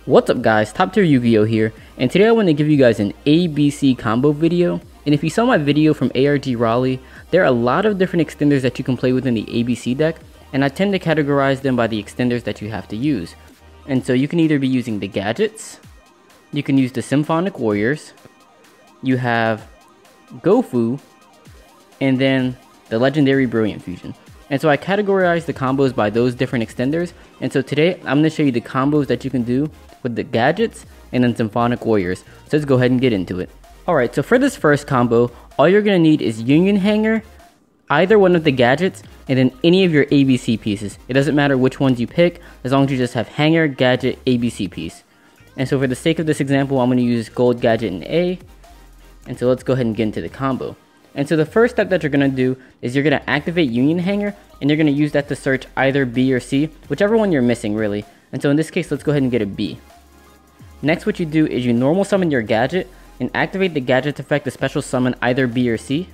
What's up guys, Top Tier Yu-Gi-Oh here, and today I want to give you guys an ABC combo video. And if you saw my video from ARG Raleigh, there are a lot of different extenders that you can play within the ABC deck, and I tend to categorize them by the extenders that you have to use. And so you can either be using the gadgets, you can use the Symphonic Warriors, you have Gofu, and then the Legendary Brilliant Fusion. And so I categorize the combos by those different extenders, and so today I'm going to show you the combos that you can do with the gadgets and then Symphonic Warriors. So let's go ahead and get into it. Alright, so for this first combo, all you're going to need is Union Hanger, either one of the gadgets, and then any of your ABC pieces. It doesn't matter which ones you pick, as long as you just have Hanger, Gadget, ABC piece. And so for the sake of this example, I'm going to use Gold, Gadget, and A. And so let's go ahead and get into the combo. And so the first step that you're going to do is you're going to activate Union Hanger, and you're going to use that to search either B or C, whichever one you're missing really. And so in this case, let's go ahead and get a B. Next, what you do is you normal summon your gadget and activate the gadget effect to special summon either B or C.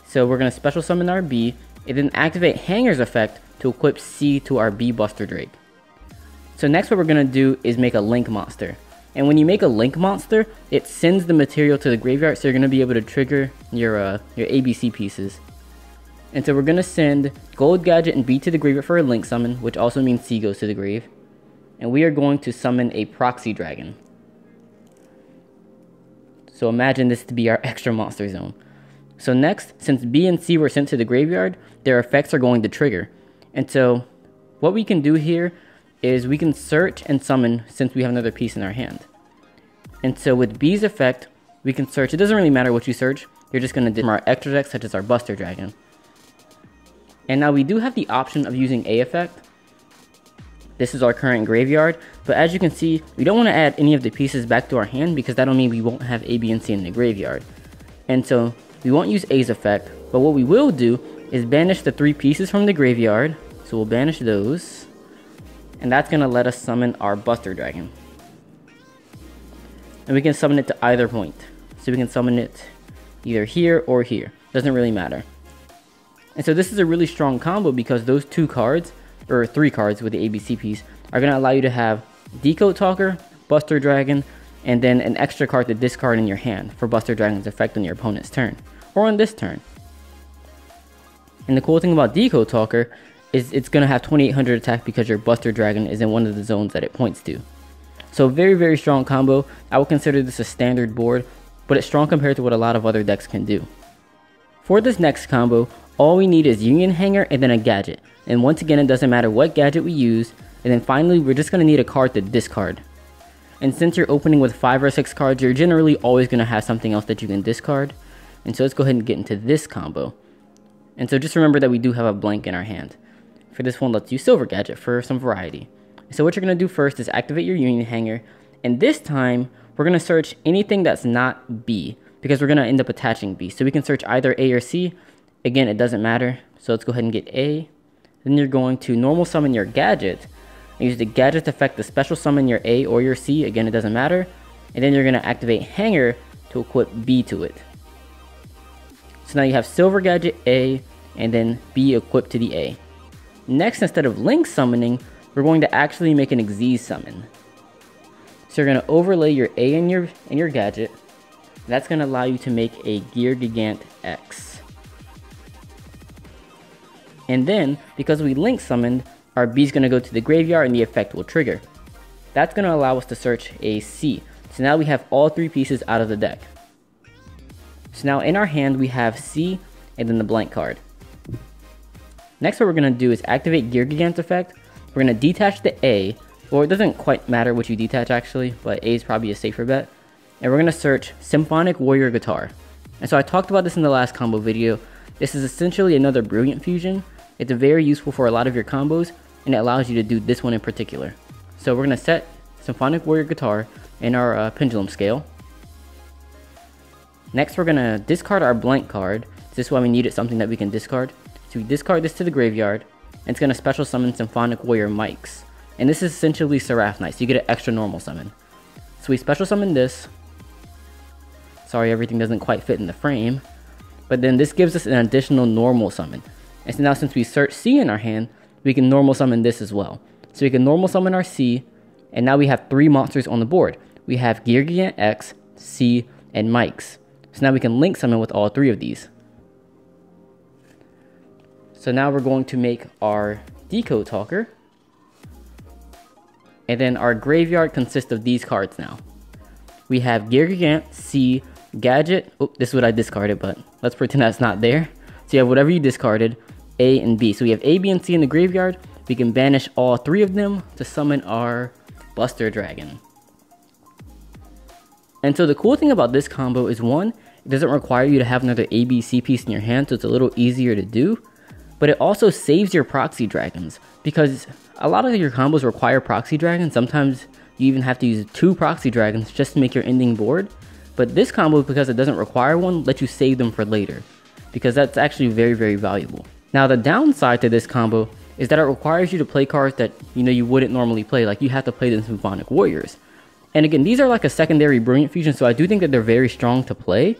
So we're going to special summon our B and then activate Hanger's effect to equip C to our B Buster Drake. So next what we're going to do is make a Link monster. And when you make a Link monster, it sends the material to the graveyard, so you're going to be able to trigger your ABC pieces. And so we're going to send Gold, Gadget, and B to the graveyard for a Link summon, which also means C goes to the grave. And we are going to summon a Proxy Dragon. So imagine this to be our extra monster zone. So next, since B and C were sent to the graveyard, their effects are going to trigger. And so what we can do here is we can search and summon since we have another piece in our hand. And so with B's effect, we can search. It doesn't really matter what you search. You're just going to do our extra decks, such as our Buster Dragon. And now we do have the option of using A effect. This is our current graveyard, but as you can see, we don't want to add any of the pieces back to our hand because that'll mean we won't have A, B, and C in the graveyard. And so we won't use A's effect, but what we will do is banish the 3 pieces from the graveyard. So we'll banish those, and that's going to let us summon our Buster Dragon. And we can summon it to either point. So we can summon it either here or here. Doesn't really matter. And so this is a really strong combo because those 2 cards, or 3 cards with the ABC piece, are going to allow you to have Decode Talker, Buster Dragon, and then an extra card to discard in your hand for Buster Dragon's effect on your opponent's turn, or on this turn. And the cool thing about Decode Talker is it's going to have 2800 attack because your Buster Dragon is in one of the zones that it points to. So very, very strong combo. I would consider this a standard board, but it's strong compared to what a lot of other decks can do. For this next combo, all we need is Union Hanger and then a gadget. And once again, it doesn't matter what gadget we use. And then finally, we're just going to need a card to discard. And since you're opening with 5 or 6 cards, you're generally always going to have something else that you can discard. And so let's go ahead and get into this combo. And so just remember that we do have a blank in our hand. For this one, let's use Silver Gadget for some variety. So what you're going to do first is activate your Union Hanger. And this time, we're going to search anything that's not B, because we're going to end up attaching B. So we can search either A or C. Again, it doesn't matter. So let's go ahead and get A. Then you're going to normal summon your gadget and use the gadget effect to special summon your A or your C. Again, it doesn't matter. And then you're going to activate Hanger to equip B to it. So now you have Silver Gadget A and then B equipped to the A. Next, instead of Link summoning, we're going to actually make an Xyz summon. So you're going to overlay your A and your gadget. That's going to allow you to make a Gear Gigant X. And then, because we Link summoned, our B is going to go to the graveyard and the effect will trigger. That's going to allow us to search a C. So now we have all 3 pieces out of the deck. So now in our hand we have C and then the blank card. Next, what we're going to do is activate Gear Gigant effect. We're going to detach the A, or it doesn't quite matter what you detach actually, but A is probably a safer bet. And we're going to search Symphonic Warrior Guitar. And so I talked about this in the last combo video. This is essentially another Brilliant Fusion. It's very useful for a lot of your combos, and it allows you to do this one in particular. So we're going to set Symphonic Warrior Guitar in our Pendulum Scale. Next, we're going to discard our blank card. This is why we needed something that we can discard. So we discard this to the graveyard, and it's going to special summon Symphonic Warrior Mikes. And this is essentially Seraph Knight, so you get an extra normal summon. So we special summon this. Sorry, everything doesn't quite fit in the frame. But then this gives us an additional normal summon. And so now since we search C in our hand, we can normal summon this as well. So we can normal summon our C, And now we have 3 monsters on the board. We have Gear Gigant X, C, and Mikes. So now we can link summon with all 3 of these. So now we're going to make our Decode Talker. And then our graveyard consists of these cards now. We have Gear Gigant, C, Gadget. Oh, this is what I discarded, but let's pretend that's not there. So you have whatever you discarded, A and B. So we have A, B, and C in the graveyard. We can banish all 3 of them to summon our Buster Dragon. And so the cool thing about this combo is, one, it doesn't require you to have another ABC piece in your hand, so it's a little easier to do. But it also saves your proxy dragons, because a lot of your combos require proxy dragons. Sometimes you even have to use 2 proxy dragons just to make your ending board. But this combo, because it doesn't require one, lets you save them for later, because that's actually very, very valuable. Now the downside to this combo is that it requires you to play cards that you wouldn't normally play. Like, you have to play the Symphonic Warriors. And again, these are like a secondary Brilliant Fusion, so I do think that they're very strong to play.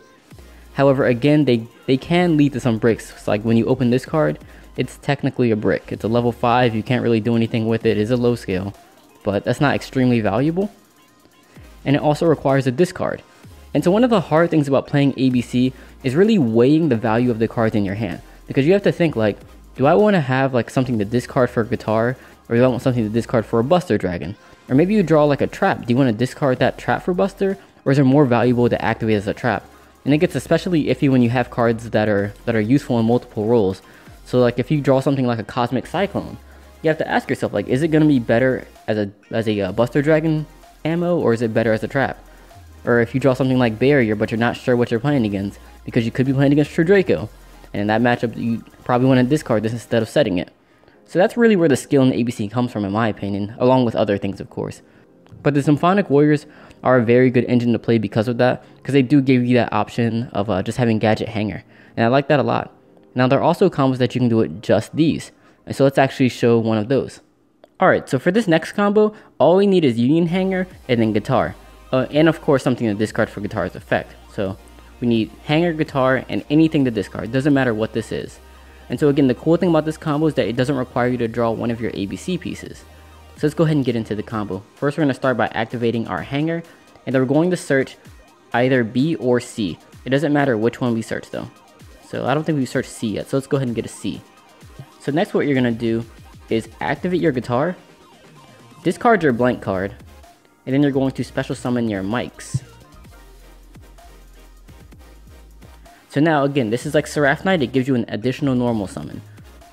However, again, they can lead to some bricks. It's like when you open this card, it's technically a brick. It's a level 5, you can't really do anything with it. It is a low scale, but that's not extremely valuable. And it also requires a discard. And so one of the hard things about playing ABC is really weighing the value of the cards in your hand. Because you have to think, like, do I want to have like something to discard for a guitar, or do I want something to discard for a Buster Dragon? Or maybe you draw like a trap. Do you want to discard that trap for Buster, or is it more valuable to activate as a trap? And it gets especially iffy when you have cards that are useful in multiple roles. So like if you draw something like a Cosmic Cyclone, you have to ask yourself, like, is it going to be better as a Buster Dragon ammo, or is it better as a trap? Or if you draw something like Barrier, but you're not sure what you're playing against, because you could be playing against True Draco, and in that matchup you probably want to discard this instead of setting it. So that's really where the skill in the ABC comes from, in my opinion, along with other things, of course. But the Symphonic Warriors are a very good engine to play because of that, because they do give you that option of just having Gadget Hanger, and I like that a lot. Now there are also combos that you can do with just these, and so let's actually show one of those. Alright, so for this next combo, all we need is Union Hanger and then Guitar, and of course something to discard for Guitar's effect. So we need Hanger, Guitar, and anything to discard, doesn't matter what this is. And so again, the cool thing about this combo is that it doesn't require you to draw one of your ABC pieces. So let's go ahead and get into the combo. First, we're going to start by activating our Hanger, and then we're going to search either B or C. It doesn't matter which one we search though. So I don't think we searched C yet, so let's go ahead and get a C. So next what you're going to do is activate your Guitar, discard your blank card, and then you're going to special summon your Mikes. So now again, this is like Seraph Knight, it gives you an additional normal summon.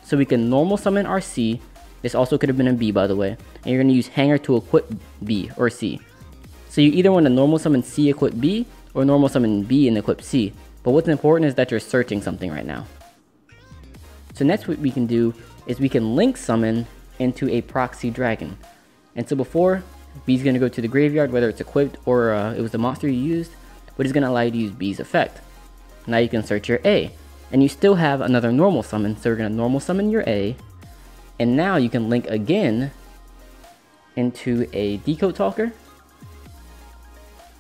So we can normal summon our C, this also could have been a B by the way, and you're going to use Hanger to equip B or C. So you either want to normal summon C equip B, or normal summon B and equip C. But what's important is that you're searching something right now. So next what we can do is we can link summon into a proxy dragon. And so before, B's going to go to the graveyard, whether it's equipped or it was the monster you used, but it's going to allow you to use B's effect. Now you can search your A, and you still have another normal summon, so we're going to normal summon your A, and now you can link again into a Decode Talker,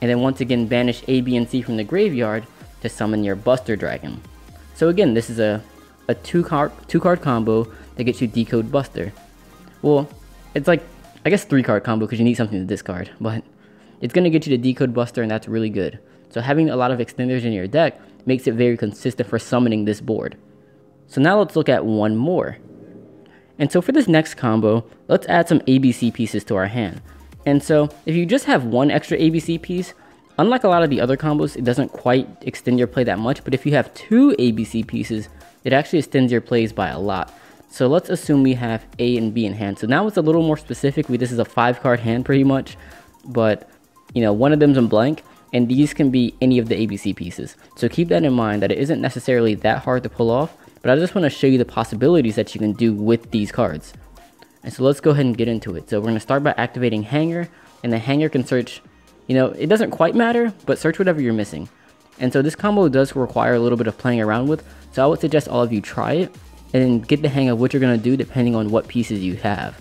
and then once again banish A, B, and C from the graveyard to summon your Buster Dragon. So again, this is a two card combo that gets you Decode Buster. Well, it's like, I guess 3-card combo because you need something to discard, but it's going to get you to Decode Buster, and that's really good. So having a lot of extenders in your deck makes it very consistent for summoning this board. So now let's look at one more. And so for this next combo, let's add some ABC pieces to our hand. And so if you just have one extra ABC piece, unlike a lot of the other combos, it doesn't quite extend your play that much, but if you have 2 ABC pieces, it actually extends your plays by a lot. So let's assume we have A and B in hand. So now it's a little more specific. This is a 5-card hand pretty much, but one of them's in blank, and these can be any of the ABC pieces. So keep that in mind, that it isn't necessarily that hard to pull off, but I just want to show you the possibilities that you can do with these cards. And so let's go ahead and get into it. So we're going to start by activating Hanger, and the Hanger can search, it doesn't quite matter, but search whatever you're missing. And so this combo does require a little bit of playing around with, so I would suggest all of you try it, and get the hang of what you're going to do depending on what pieces you have,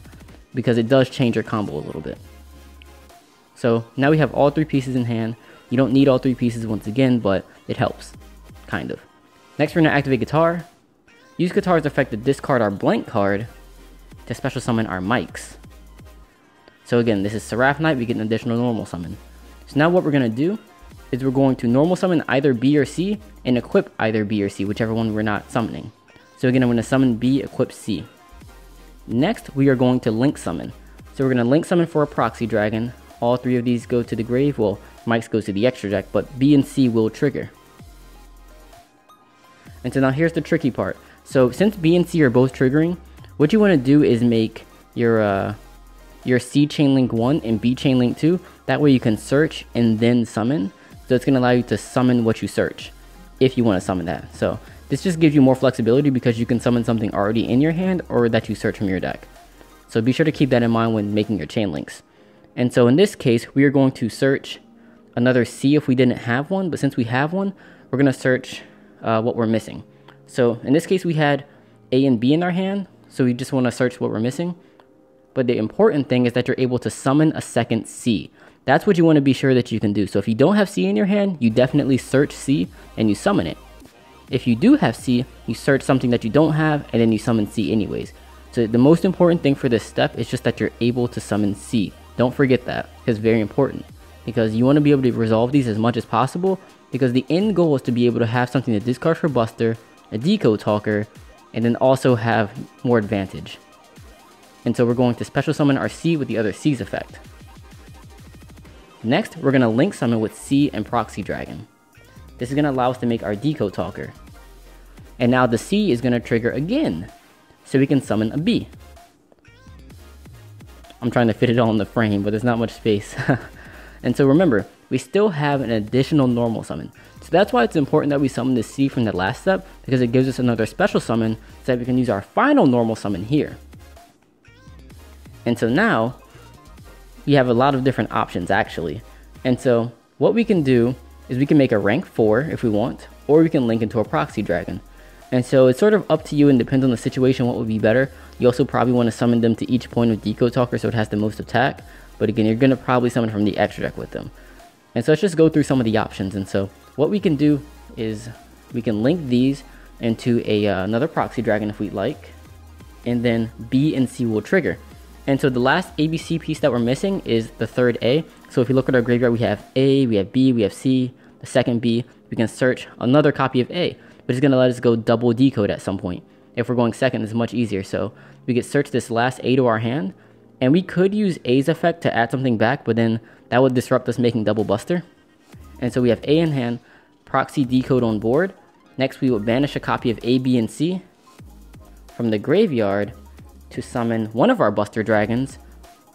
because it does change your combo a little bit. So now we have all 3 pieces in hand. You don't need all 3 pieces once again, but it helps, kind of. Next we're going to activate Guitar. Use Guitar's effect to discard our blank card to special summon our Mikes. So again, this is Seraph Knight, we get an additional normal summon. So now what we're going to do is we're going to normal summon either B or C and equip either B or C, whichever one we're not summoning. So again, I'm going to summon B, equip C. Next, we are going to link summon. So we're going to link summon for a proxy dragon. All three of these go to the grave. Well, Mike's goes to the extra deck, but B and C will trigger. And so now here's the tricky part. So since B and C are both triggering, what you want to do is make your C chain link 1 and B chain link 2. That way you can search and then summon. So it's going to allow you to summon what you search, if you want to summon that. So this just gives you more flexibility because you can summon something already in your hand or that you search from your deck. So be sure to keep that in mind when making your chain links. And so in this case, we are going to search another C if we didn't have one, but since we have one, we're going to search what we're missing. So in this case, we had A and B in our hand, so we just want to search what we're missing. But the important thing is that you're able to summon a second C. That's what you want to be sure that you can do. So if you don't have C in your hand, you definitely search C and you summon it. If you do have C, you search something that you don't have and then you summon C anyways. So the most important thing for this step is just that you're able to summon C. Don't forget that, because it's very important. Because you want to be able to resolve these as much as possible, because the end goal is to be able to have something to discard for Buster, a Decode Talker, and then also have more advantage. And so we're going to special summon our C with the other C's effect. Next, we're going to link summon with C and Proxy Dragon. This is going to allow us to make our Decode Talker. And now the C is going to trigger again, so we can summon a B. I'm trying to fit it all in the frame, but there's not much space. And so remember, we still have an additional normal summon. So that's why it's important that we summon the C from the last step, because it gives us another special summon so that we can use our final normal summon here. And so now, we have a lot of different options actually. And so what we can do is we can make a rank 4 if we want, or we can link into a proxy dragon. And so it's sort of up to you and depends on the situation what would be better. You also probably want to summon them to each point of Decode Talker so it has the most attack. But again, you're going to probably summon from the extra deck with them. And so let's just go through some of the options. And so what we can do is we can link these into another proxy dragon if we'd like. And then B and C will trigger. And so the last ABC piece that we're missing is the third A. So if you look at our graveyard, we have A, we have B, we have C, the second B. We can search another copy of A, but it's going to let us go double decode at some point. If we're going second, it's much easier. So we could search this last A to our hand, and we could use A's effect to add something back, but then that would disrupt us making double Buster. And so we have A in hand, proxy decode on board. Next, we will banish a copy of A, B, and C from the graveyard to summon one of our Buster Dragons.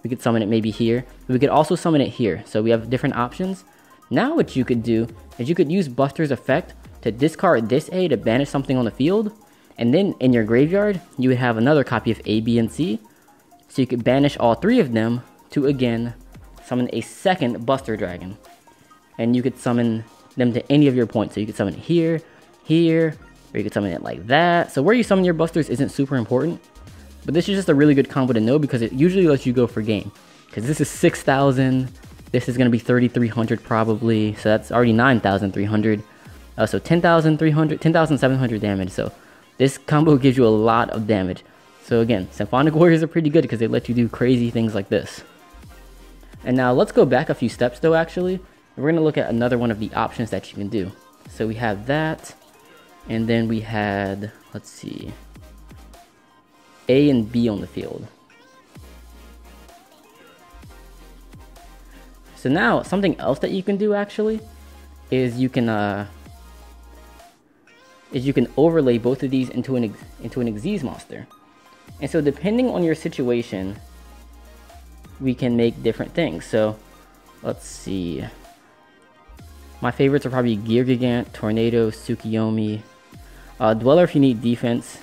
We could summon it maybe here. We could also summon it here. So we have different options. Now what you could do is you could use Buster's effect to discard this A to banish something on the field. And then in your graveyard, you would have another copy of A, B, and C. So you could banish all three of them to again summon a second Buster Dragon. And you could summon them to any of your points. So you could summon it here, here, or you could summon it like that. So where you summon your Busters isn't super important. But this is just a really good combo to know because it usually lets you go for game. Because this is 6,000. This is going to be 3,300 probably. So that's already 9,300. So 10,300, 10,700 damage. So this combo gives you a lot of damage. So again, Symphonic Warriors are pretty good because they let you do crazy things like this. And now let's go back a few steps though actually. We're going to look at another one of the options that you can do. So we have that. And then we had, let's see, A and B on the field. So now something else that you can do actually is you can overlay both of these into an Xyz monster. And so depending on your situation, we can make different things. So let's see. My favorites are probably Gear Gigant, Tornado, Tsukiyomi, Dweller if you need defense,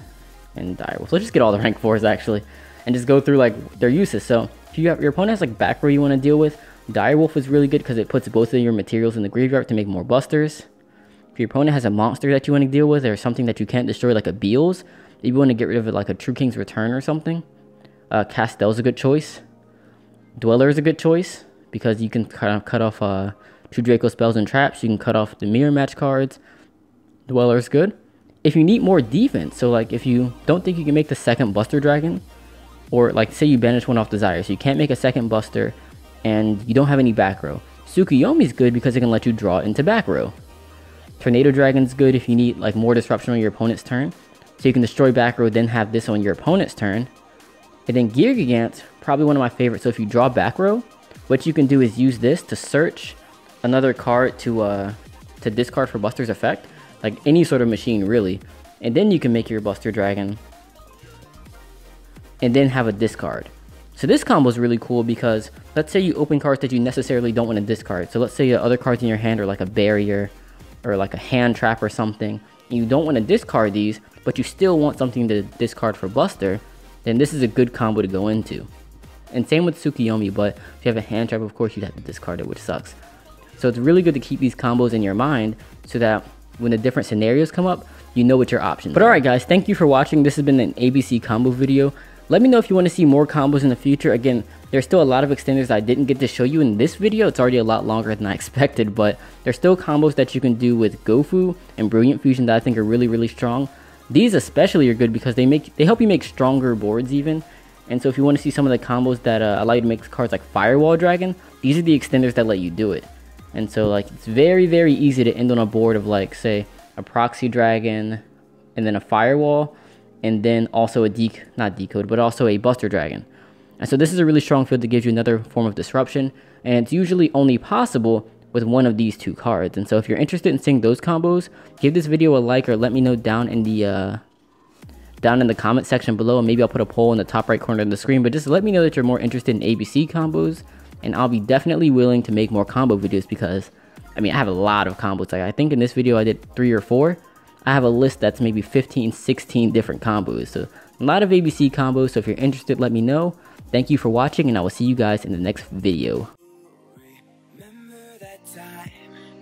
and Direwolf. Let's just get all the rank 4s actually, and just go through like their uses. So if you have your opponent has like back row you want to deal with, Direwolf is really good because it puts both of your materials in the graveyard to make more Busters. If your opponent has a monster that you want to deal with or something that you can't destroy like a Beals, if you want to get rid of it like a True King's Return or something, Castell's a good choice. Dweller is a good choice because you can kind of cut off True Draco spells and traps. You can cut off the mirror match cards. Dweller is good. If you need more defense, so like if you don't think you can make the second Buster Dragon, or like say you banish one off Desire, so you can't make a second Buster and you don't have any back row. Tsukuyomi is good because it can let you draw into back row. Tornado Dragon's good if you need like more disruption on your opponent's turn, so you can destroy back row, then have this on your opponent's turn. And then Gear Gigant, probably one of my favorites. So if you draw back row, what you can do is use this to search another card to discard for Buster's effect, like any sort of machine really. And then you can make your Buster Dragon and then have a discard. So this combo is really cool because let's say you open cards that you necessarily don't want to discard. So let's say other cards in your hand are like a barrier or like a hand trap or something, and you don't want to discard these, but you still want something to discard for Buster, then this is a good combo to go into. And same with Tsukuyomi, but if you have a hand trap, of course you'd have to discard it, which sucks. So it's really good to keep these combos in your mind so that when the different scenarios come up, you know what your options are. But alright guys, thank you for watching. This has been an ABC combo video. Let me know if you want to see more combos in the future. Again, there's still a lot of extenders I didn't get to show you in this video. It's already a lot longer than I expected, but there's still combos that you can do with Gofu and Brilliant Fusion that I think are really, really strong. These especially are good because they help you make stronger boards even. And so if you want to see some of the combos that allow you to make cards like Firewall Dragon, these are the extenders that let you do it. And so like it's very, very easy to end on a board of like say a Proxy Dragon and then a Firewall, and then also a not decode, but also a Buster Dragon. And so this is a really strong field that gives you another form of disruption, and it's usually only possible with one of these two cards. And so if you're interested in seeing those combos, give this video a like or let me know down in the comment section below, and maybe I'll put a poll in the top right corner of the screen. But just let me know that you're more interested in ABC combos, and I'll be definitely willing to make more combo videos because I mean I have a lot of combos. Like I think in this video I did 3 or 4. I have a list that's maybe 15, 16 different combos. So a lot of ABC combos. So if you're interested, let me know. Thank you for watching, and I will see you guys in the next video. Remember that time,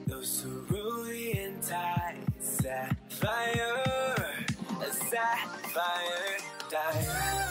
those cerulean tides, sapphire, a sapphire diamond.